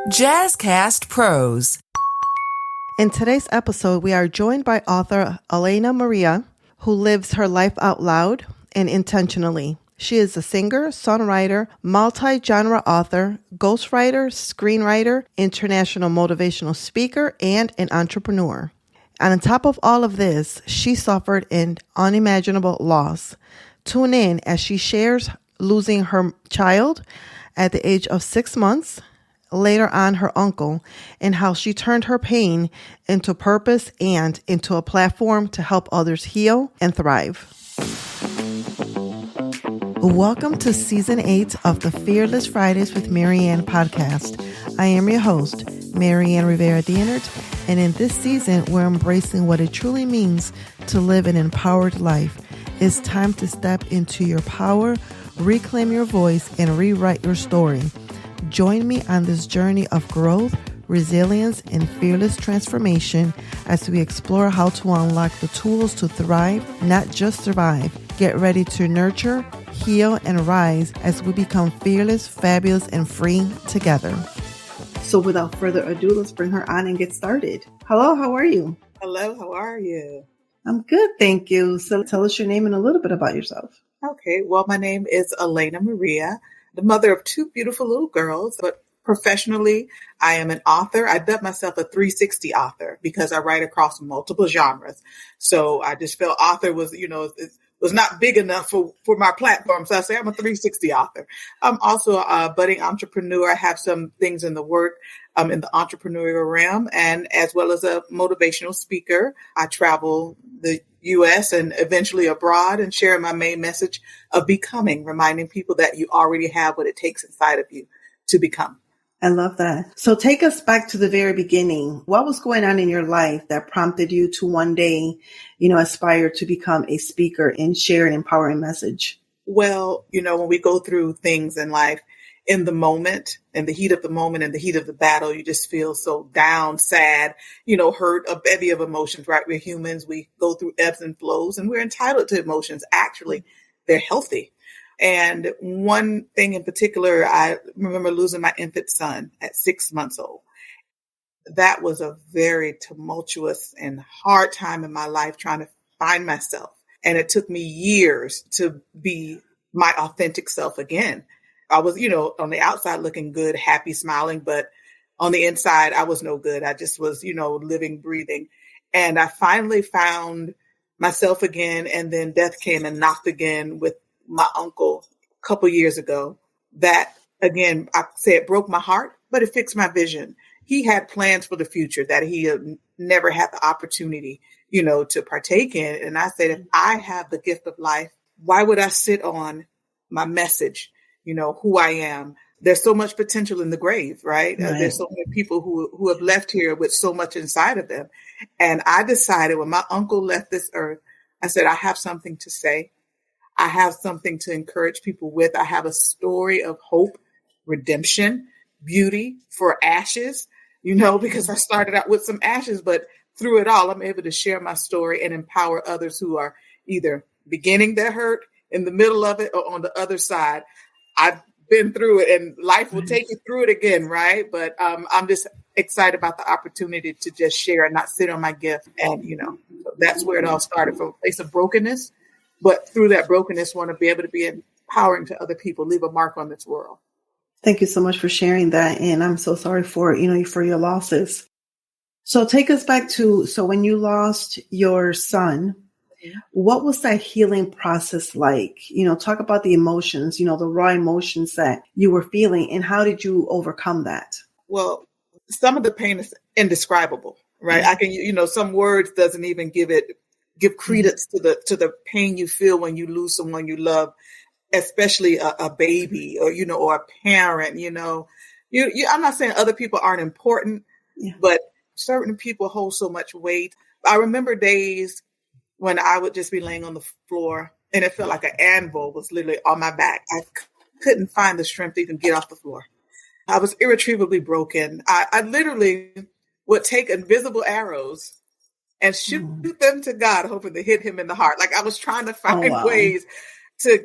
Jazzcast Pros. In today's episode, we are joined by author Allaina Maria, who lives her life out loud and intentionally. She is a singer, songwriter, multi-genre author, ghostwriter, screenwriter, international motivational speaker, and an entrepreneur. And on top of all of this, she suffered an unimaginable loss. Tune in as she shares losing her child at the age of 6 months, later on her uncle, and how she turned her pain into purpose and into a platform to help others heal and thrive. Welcome to Season 8 of the Fearless Fridays with Marianne podcast. I am your host, Marianne Rivera-Dienert, and in this season, we're embracing what it truly means to live an empowered life. It's time to step into your power, reclaim your voice, and rewrite your story. Join me on this journey of growth, resilience, and fearless transformation as we explore how to unlock the tools to thrive, not just survive. Get ready to nurture, heal, and rise as we become fearless, fabulous, and free together. So without further ado, let's bring her on and get started. Hello, how are you? Hello, how are you? I'm good, thank you. So tell us your name and a little bit about yourself. Okay, well, my name is Allaina Maria, the mother of two beautiful little girls, but professionally, I am an author. I dubbed myself a 360 author because I write across multiple genres. So I just felt author was, was not big enough for my platform. So I say I'm a 360 author. I'm also a budding entrepreneur. I have some things in the work in the entrepreneurial realm, and as well as a motivational speaker. I travel the U.S. and eventually abroad and share my main message of becoming, reminding people that you already have what it takes inside of you to become. I love that. So take us back to the very beginning. What was going on in your life that prompted you to one day, aspire to become a speaker and share an empowering message? Well, when we go through things in life, in the moment, in the heat of the moment, in the heat of the battle, you just feel so down, sad, hurt, a bevy of emotions, right? We're humans. We go through ebbs and flows, and we're entitled to emotions. Actually, they're healthy. And one thing in particular, I remember losing my infant son at 6 months old. That was a very tumultuous and hard time in my life trying to find myself. And it took me years to be my authentic self again. I was, on the outside looking good, happy, smiling, but on the inside, I was no good. I just was, living, breathing. And I finally found myself again. And then death came and knocked again with my uncle a couple years ago. That, again, I say it broke my heart, but it fixed my vision. He had plans for the future that he had never had the opportunity, to partake in. And I said, if I have the gift of life, why would I sit on my message? Who I am. There's so much potential in the grave, right? There's so many people who have left here with so much inside of them. And I decided when my uncle left this earth, I said, I have something to say. I have something to encourage people with. I have a story of hope, redemption, beauty for ashes, because I started out with some ashes, but through it all, I'm able to share my story and empower others who are either beginning their hurt, in the middle of it, or on the other side. I've been through it, and life will take you through it again, right? But I'm just excited about the opportunity to just share and not sit on my gift. And, that's where it all started, from a place of brokenness. But through that brokenness, want to be able to be empowering to other people, leave a mark on this world. Thank you so much for sharing that. And I'm so sorry for your losses. So take us back to, when you lost your son, what was that healing process like? Talk about the emotions, the raw emotions that you were feeling, and how did you overcome that? Well, some of the pain is indescribable, right? I can, some words doesn't even give credence to the pain you feel when you lose someone you love, especially a baby or a parent. I'm not saying other people aren't important, but certain people hold so much weight. I remember days when I would just be laying on the floor and it felt like an anvil was literally on my back. I couldn't find the strength to even get off the floor. I was irretrievably broken. I literally would take invisible arrows and shoot them to God, hoping to hit him in the heart. Like I was trying to find ways to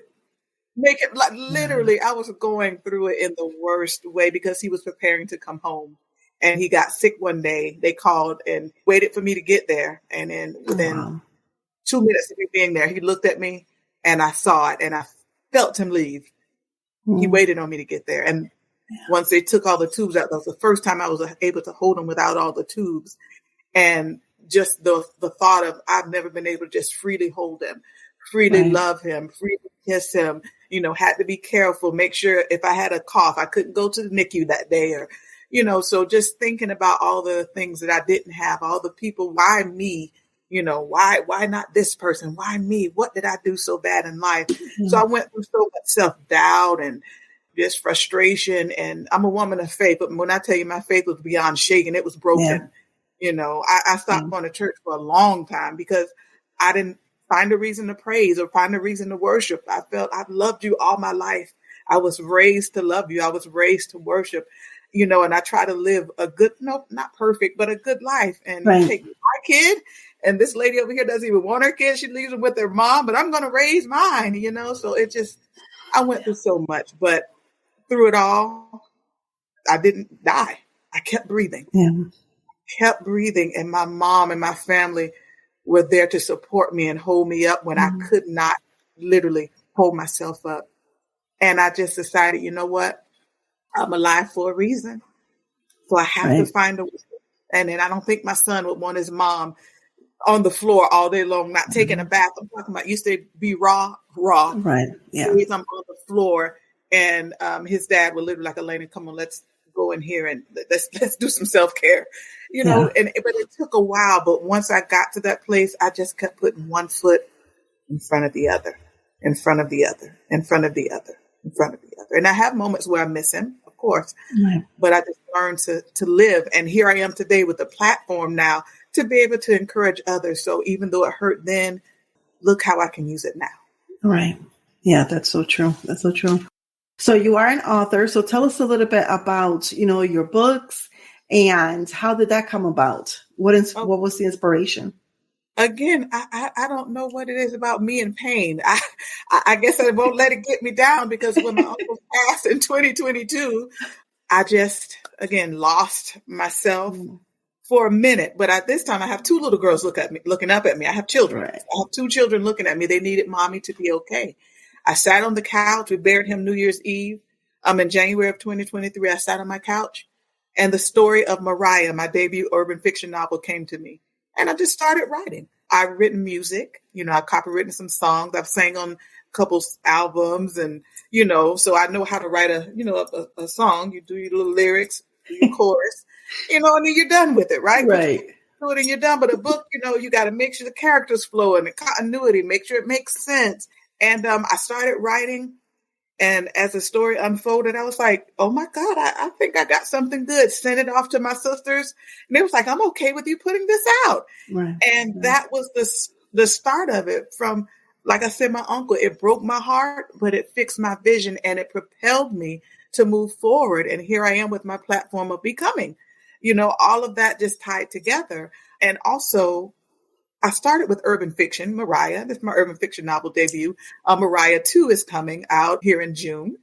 make it like literally, I was going through it in the worst way because he was preparing to come home and he got sick one day. They called and waited for me to get there. And then within 2 minutes of me being there, he looked at me and I saw it and I felt him leave. He waited on me to get there. And once they took all the tubes out, that was the first time I was able to hold him without all the tubes. And just the thought of, I've never been able to just freely hold him, freely love him, freely kiss him, you know, had to be careful, make sure if I had a cough, I couldn't go to the NICU that day or, you know, so just thinking about all the things that I didn't have, all the people, why me, you know, why not this person? Why me? What did I do so bad in life? So I went through so much self-doubt and just frustration. And I'm a woman of faith, but when I tell you my faith was beyond shaken, it was broken. Yeah. You know, I stopped going to church for a long time because I didn't find a reason to praise or find a reason to worship. I felt I've loved you all my life. I was raised to love you. I was raised to worship, you know, and I try to live a good, no, not perfect, but a good life and take my kid. And this lady over here doesn't even want her kid. She leaves them with their mom, but I'm going to raise mine, you know? So it just, I went through so much, but through it all, I didn't die. I kept breathing, kept breathing. And my mom and my family were there to support me and hold me up when I could not literally hold myself up. And I just decided, you know what? I'm alive for a reason. So I have to find a way. And then I don't think my son would want his mom on the floor all day long, not taking a bath. I'm talking about used to be raw. Right. Yeah. So I'm on the floor and his dad would literally like, Elena, come on, let's go in here and let's do some self-care, you know, but it took a while. But once I got to that place, I just kept putting one foot in front of the other, in front of the other, in front of the other, in front of the other. And I have moments where I miss him, of course, but I just learned to live. And here I am today with a platform now to be able to encourage others. So even though it hurt then, look how I can use it now. Right. Yeah, that's so true. That's so true. So you are an author. So tell us a little bit about, you know, your books and how did that come about? What was the inspiration? Again, I don't know what it is about me and pain. I guess I won't let it get me down because when my uncle passed in 2022, I just, again, lost myself for a minute. But at this time, I have two little girls looking up at me. I have children. Right. I have two children looking at me. They needed mommy to be okay. I sat on the couch. We buried him New Year's Eve. In January of 2023, I sat on my couch and the story of Maria, my debut urban fiction novel, came to me. And I just started writing. I've written music, you know, I've copywritten some songs. I've sang on a couple albums and, you know, so I know how to write a song. You do your little lyrics, do your chorus, you know, and then you're done with it, right? Right. Do it and you're done. But a book, you know, you got to make sure the characters flow and the continuity, make sure it makes sense. And I started writing. And as the story unfolded, I was like, oh, my God, I think I got something good. Sent it off to my sisters. And it was like, I'm okay with you putting this out. Right. And that was the start of it. From, like I said, my uncle, it broke my heart, but it fixed my vision and it propelled me to move forward. And here I am with my platform of becoming, you know, all of that just tied together. And also, I started with urban fiction, Maria. This is my urban fiction novel debut. Maria 2 is coming out here in June.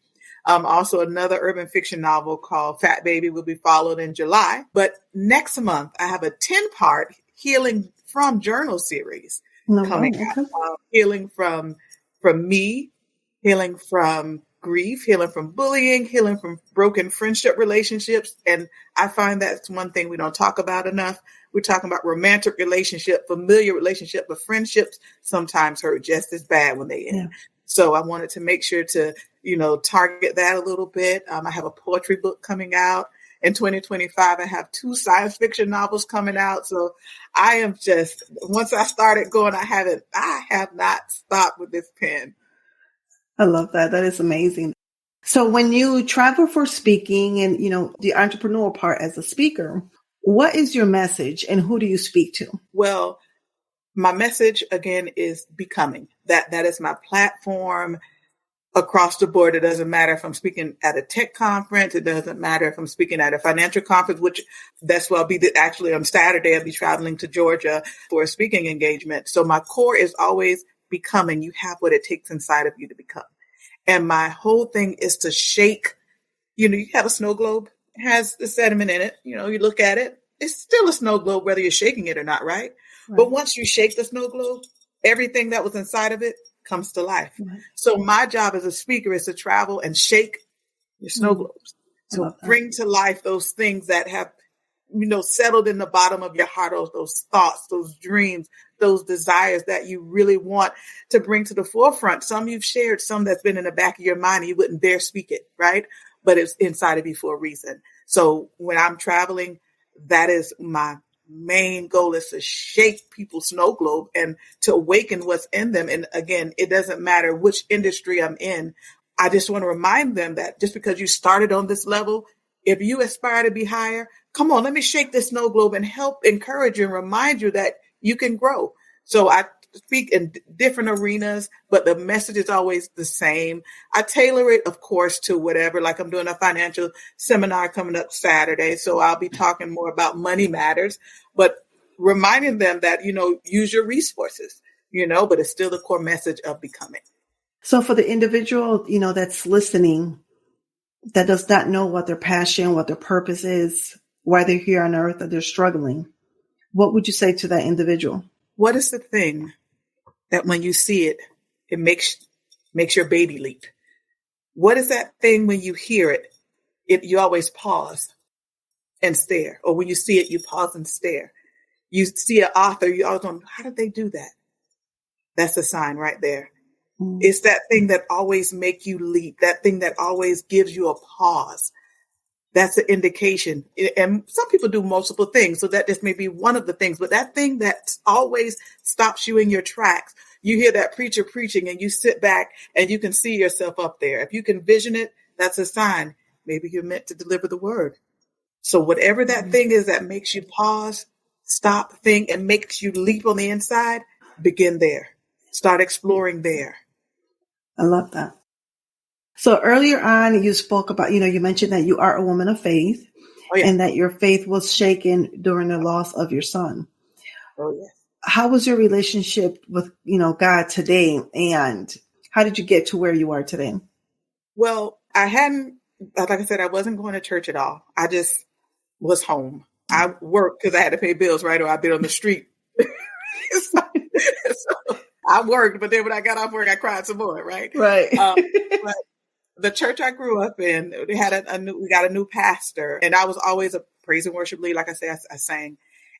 Also, another urban fiction novel called Fat Baby will be followed in July. But next month, I have a 10-part Healing from Journal series coming out. Healing from me, healing from grief, healing from bullying, healing from broken friendship relationships. And I find that's one thing we don't talk about enough. We're talking about romantic relationship, familiar relationship, but friendships sometimes hurt just as bad when they end. Yeah. So I wanted to make sure to, you know, target that a little bit. I have a poetry book coming out in 2025. I have 2 science fiction novels coming out. So I am just, once I started going, I have not stopped with this pen. I love that. That is amazing. So when you travel for speaking and, you know, the entrepreneurial part as a speaker, what is your message and who do you speak to? Well, my message, again, is becoming. That is my platform across the board. It doesn't matter if I'm speaking at a tech conference. It doesn't matter if I'm speaking at a financial conference, which that's where I'll be. Actually, on Saturday, I'll be traveling to Georgia for a speaking engagement. So my core is always becoming. You have what it takes inside of you to become. And my whole thing is to shake, you have a snow globe, it has the sediment in it. You look at it, it's still a snow globe, whether you're shaking it or not, right? But once you shake the snow globe, everything that was inside of it comes to life. Right. So my job as a speaker is to travel and shake your snow globes, to bring to life those things that have, settled in the bottom of your heart, those thoughts, those dreams, those desires that you really want to bring to the forefront. Some you've shared, some that's been in the back of your mind, and you wouldn't dare speak it, right? But it's inside of you for a reason. So when I'm traveling, that is my main goal, is to shake people's snow globe and to awaken what's in them. And again, it doesn't matter which industry I'm in. I just want to remind them that just because you started on this level, if you aspire to be higher, come on, let me shake this snow globe and help encourage you and remind you that you can grow. So I speak in different arenas, but the message is always the same. I tailor it, of course, to whatever, like I'm doing a financial seminar coming up Saturday. So I'll be talking more about money matters, but reminding them that, use your resources, but it's still the core message of becoming. So for the individual, that's listening, that does not know what their passion, what their purpose is, why they're here on earth, that they're struggling, what would you say to that individual? What is the thing that when you see it, it makes your baby leap? What is that thing when you hear it, you always pause and stare? Or when you see it, you pause and stare. You see an author, you always wonder, how did they do that? That's a sign right there. It's that thing that always make you leap, that thing that always gives you a pause. That's an indication. And some people do multiple things, so that just may be one of the things. But that thing that always stops you in your tracks, you hear that preacher preaching and you sit back and you can see yourself up there. If you can vision it, that's a sign. Maybe you're meant to deliver the word. So whatever that thing is that makes you pause, stop, think, and makes you leap on the inside, begin there. Start exploring there. I love that. So earlier on, you spoke about, you mentioned that you are a woman of faith and that your faith was shaken during the loss of your son. Oh, yes. How was your relationship with, God today? And how did you get to where you are today? Well, like I said, I wasn't going to church at all. I just was home. I worked because I had to pay bills, right? Or I'd been on the street. so I worked, but then when I got off work, I cried some more, right? Right. But the church I grew up in, we got a new pastor, and I was always a praise and worship leader. Like I said, I sang,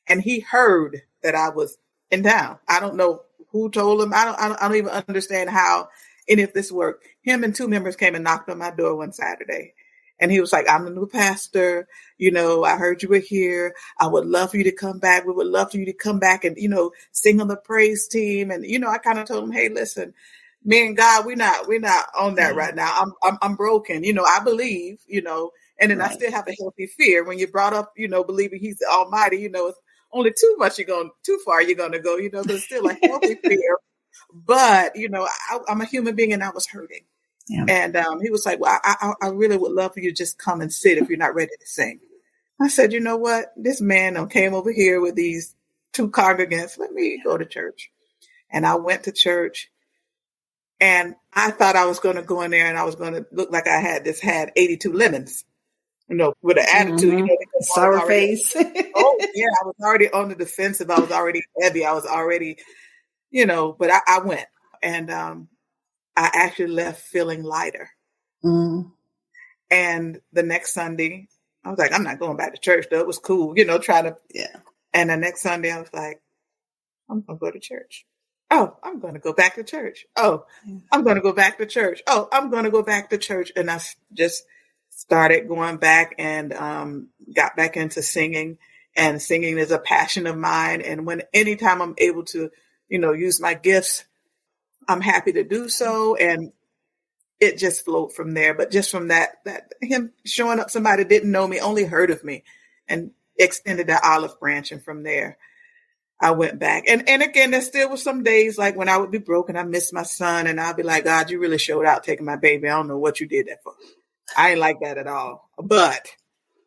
and he heard that I was in town. I don't know who told him. I don't even understand how any of this worked. Him and two members came and knocked on my door one Saturday. And he was like, I'm the new pastor. I heard you were here. I would love for you to come back. We would love for you to come back and, sing on the praise team. And, I kind of told him, hey, listen, me and God, we're not on that right now. I'm broken. I believe, and then I still have a healthy fear when you brought up, believing he's the Almighty, it's only too far you're going to go, there's still a healthy fear. But, I'm a human being and I was hurting. Yeah. And he was like, well, I really would love for you to just come and sit if you're not ready to sing. I said, you know what? This man came over here with these two congregants. Let me go to church. And I went to church. And I thought I was going to go in there and I was going to look like I had 82 lemons, with an attitude, sour face. Oh, yeah. I was already on the defensive. I was already heavy. I was already, but I went. And I actually left feeling lighter. And the next Sunday, I was like, I'm not going back to church, though. It was cool, trying to. Yeah. And the next Sunday, I was like, I'm going to go to church. Oh, I'm going to go back to church. Oh, I'm going to go back to church. Oh, I'm going to go back to church. And I just started going back and got back into singing. And singing is a passion of mine. And anytime I'm able to, use my gifts, I'm happy to do so. And it just flowed from there. But just from that him showing up, somebody didn't know me, only heard of me, and extended that olive branch. And from there, I went back. And again, there still was some days like when I would be broken, I missed my son, and I'd be like, God, you really showed out taking my baby. I don't know what you did that for. I ain't like that at all. But,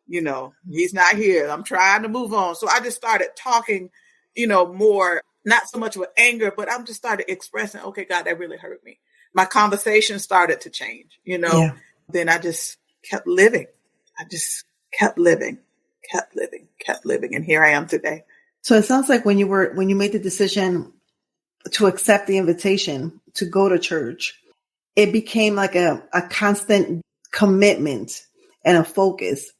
he's not here. I'm trying to move on. So I just started talking, more, not so much with anger, but I'm just started expressing, okay, God, that really hurt me. my conversation started to change, Yeah. Then I just kept living. I just kept living. And here I am today. So it sounds like when you made the decision to accept the invitation to go to church, it became like a constant commitment and a focus.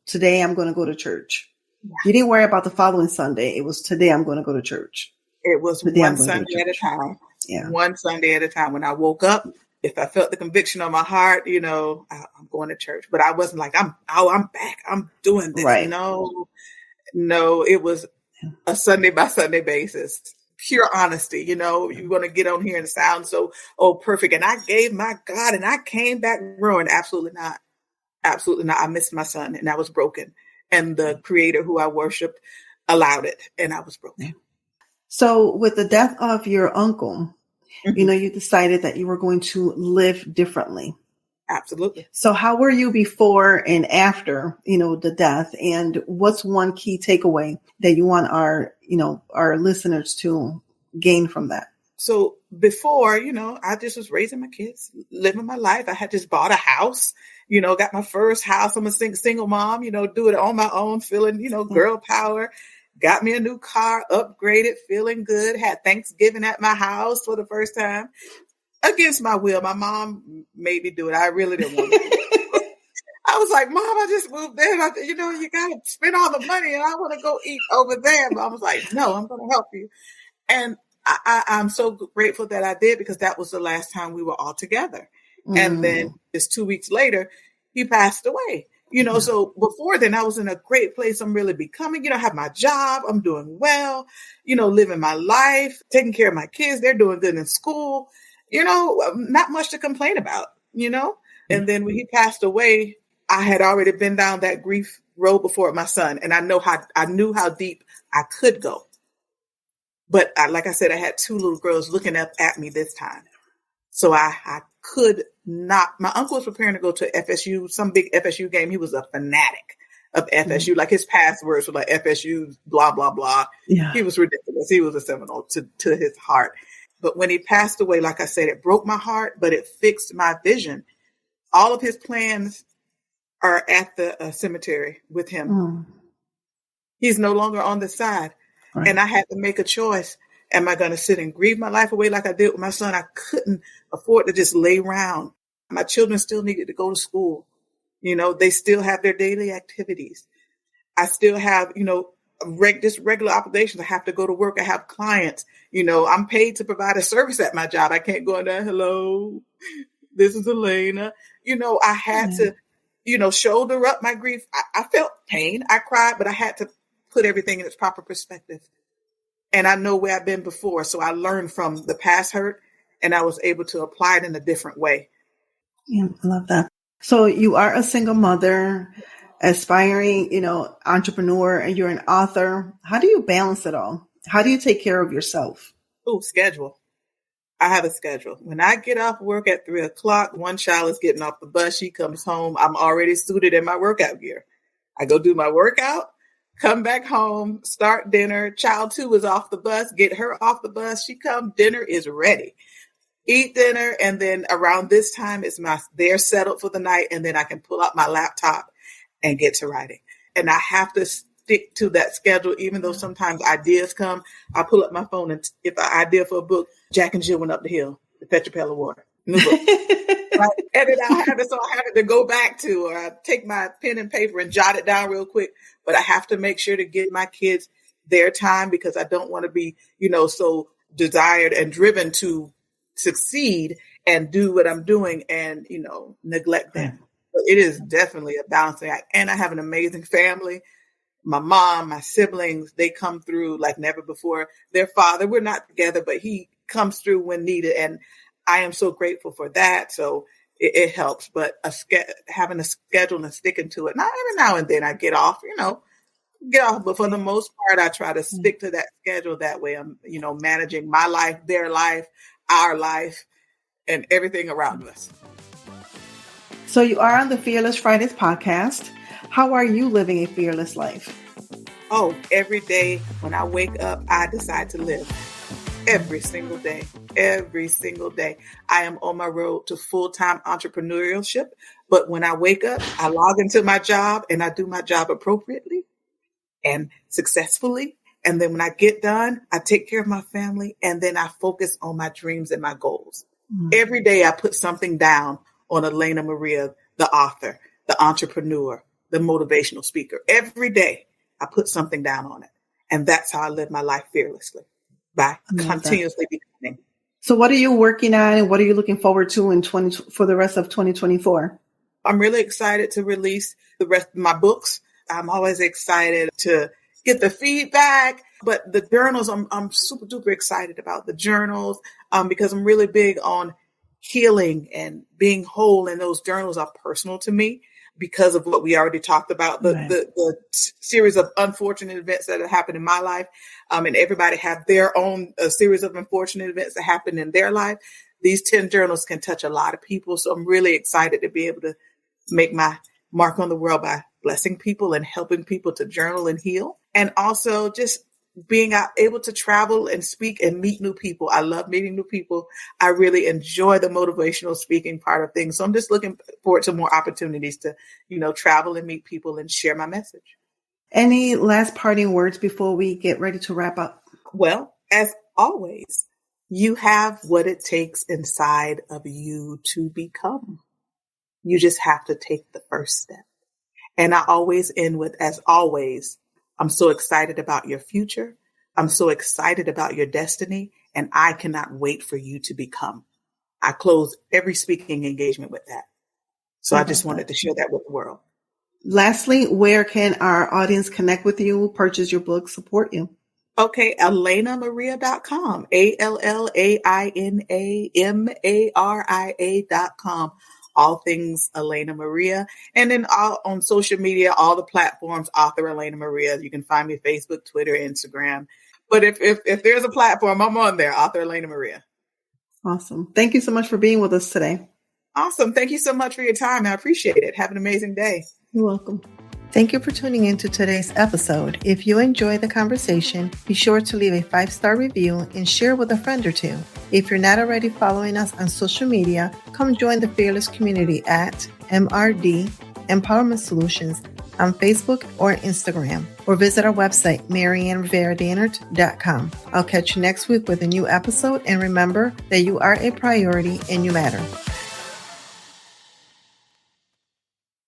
Today I'm going to go to church. Yeah. You didn't worry about the following Sunday. It was today I'm going to go to church. It was one Sunday at a time. Yeah. One Sunday at a time. When I woke up, if I felt the conviction on my heart, I'm going to church. But I wasn't like, I'm back. I'm doing this. Right. No, it was a Sunday by Sunday basis. Pure honesty. You want to get on here and sound so, perfect. And I gave my God and I came back ruined. Absolutely not. Absolutely not. I missed my son and I was broken. And the creator who I worshiped allowed it. And I was broken. So with the death of your uncle, you decided that you were going to live differently. Absolutely. So how were you before and after, the death? And what's one key takeaway that you want our listeners to gain from that? So before, I just was raising my kids, living my life. I had just bought a house, got my first house. I'm a single mom, do it on my own, feeling, girl power. Got me a new car, upgraded, feeling good. Had Thanksgiving at my house for the first time. Against my will. My mom made me do it. I really didn't want to. I was like, Mom, I just moved there. You got to spend all the money and I want to go eat over there. But I was like, no, I'm going to help you. And I'm so grateful that I did because that was the last time we were all together. And then just 2 weeks later, he passed away. So before then I was in a great place. I'm really becoming, I have my job. I'm doing well, living my life, taking care of my kids. They're doing good in school, not much to complain about, And then when he passed away, I had already been down that grief road before my son. And I knew how deep I could go. But like I said, I had two little girls looking up at me this time. So I could not. My uncle was preparing to go to FSU, some big FSU game. He was a fanatic of FSU. Like his passwords were like FSU, blah, blah, blah. Yeah. He was ridiculous. He was a Seminole to his heart. But when he passed away, like I said, it broke my heart, but it fixed my vision. All of his plans are at the cemetery with him. He's no longer on the side. Right. And I had to make a choice. Am I going to sit and grieve my life away like I did with my son? I couldn't afford to just lay around. My children still needed to go to school. They still have their daily activities. I still have, just regular obligations. I have to go to work. I have clients. I'm paid to provide a service at my job. I can't go in there. Hello, this is Elena. I had to, shoulder up my grief. I felt pain. I cried, but I had to put everything in its proper perspective. And I know where I've been before. So I learned from the past hurt and I was able to apply it in a different way. Yeah, I love that. So you are a single mother, aspiring, entrepreneur, and you're an author. How do you balance it all? How do you take care of yourself? Schedule. I have a schedule. When I get off work at 3:00, one child is getting off the bus. She comes home. I'm already suited in my workout gear. I go do my workout. Come back home, start dinner. Child 2 is off the bus. Get her off the bus. She comes. Dinner is ready. Eat dinner. And then around this time, they're settled for the night. And then I can pull out my laptop and get to writing. And I have to stick to that schedule, even though sometimes ideas come. I pull up my phone and if an idea for a book, Jack and Jill went up the hill to fetch a pail of water. New book. Right? And then I have it to go back to, or I take my pen and paper and jot it down real quick. But I have to make sure to give my kids their time because I don't want to be, so desired and driven to succeed and do what I'm doing and, neglect them. But it is definitely a balancing act. And I have an amazing family. My mom, my siblings, they come through like never before. Their father, we're not together, but he comes through when needed. And I am so grateful for that. So it helps, but having a schedule and sticking to it. Not every now and then I get off, but for the most part, I try to stick to that schedule. That way I'm, managing my life, their life, our life, and everything around us. So you are on the Fearless Fridays podcast. How are you living a fearless life? Every day when I wake up, I decide to live. every single day. Every single day. I am on my road to full-time entrepreneurship. But when I wake up, I log into my job and I do my job appropriately and successfully. And then when I get done, I take care of my family and then I focus on my dreams and my goals. Mm-hmm. Every day I put something down on Allaina Maria, the author, the entrepreneur, the motivational speaker. Every day I put something down on it. And that's how I live my life fearlessly, by continuously becoming. So what are you working on and what are you looking forward to for the rest of 2024? I'm really excited to release the rest of my books. I'm always excited to get the feedback, but the journals, I'm super duper excited about the journals because I'm really big on healing and being whole. And those journals are personal to me because of what we already talked about, the series of unfortunate events that have happened in my life. And everybody have their own series of unfortunate events that happen in their life. These 10 journals can touch a lot of people. So I'm really excited to be able to make my mark on the world by blessing people and helping people to journal and heal. And also just being able to travel and speak and meet new people. I love meeting new people. I really enjoy the motivational speaking part of things. So I'm just looking forward to more opportunities to, travel and meet people and share my message. Any last parting words before we get ready to wrap up? Well, as always, you have what it takes inside of you to become. You just have to take the first step. And I always end with, as always, I'm so excited about your future. I'm so excited about your destiny, and I cannot wait for you to become. I close every speaking engagement with that. So I just wanted to share that with the world. Lastly, where can our audience connect with you, purchase your book, support you? Okay, AllainaMaria.com, AllainaMaria.com. All things Allaina Maria. And then on social media, all the platforms, author Allaina Maria. You can find me Facebook, Twitter, Instagram. But if there's a platform, I'm on there, author Allaina Maria. Awesome. Thank you so much for being with us today. Awesome. Thank you so much for your time. I appreciate it. Have an amazing day. You're welcome. Thank you for tuning in to today's episode. If you enjoyed the conversation, be sure to leave a 5-star review and share with a friend or two. If you're not already following us on social media, come join the Fearless community at MRD Empowerment Solutions on Facebook or Instagram, or visit our website, marianneRiveraDeanert.com. I'll catch you next week with a new episode, and remember that you are a priority and you matter.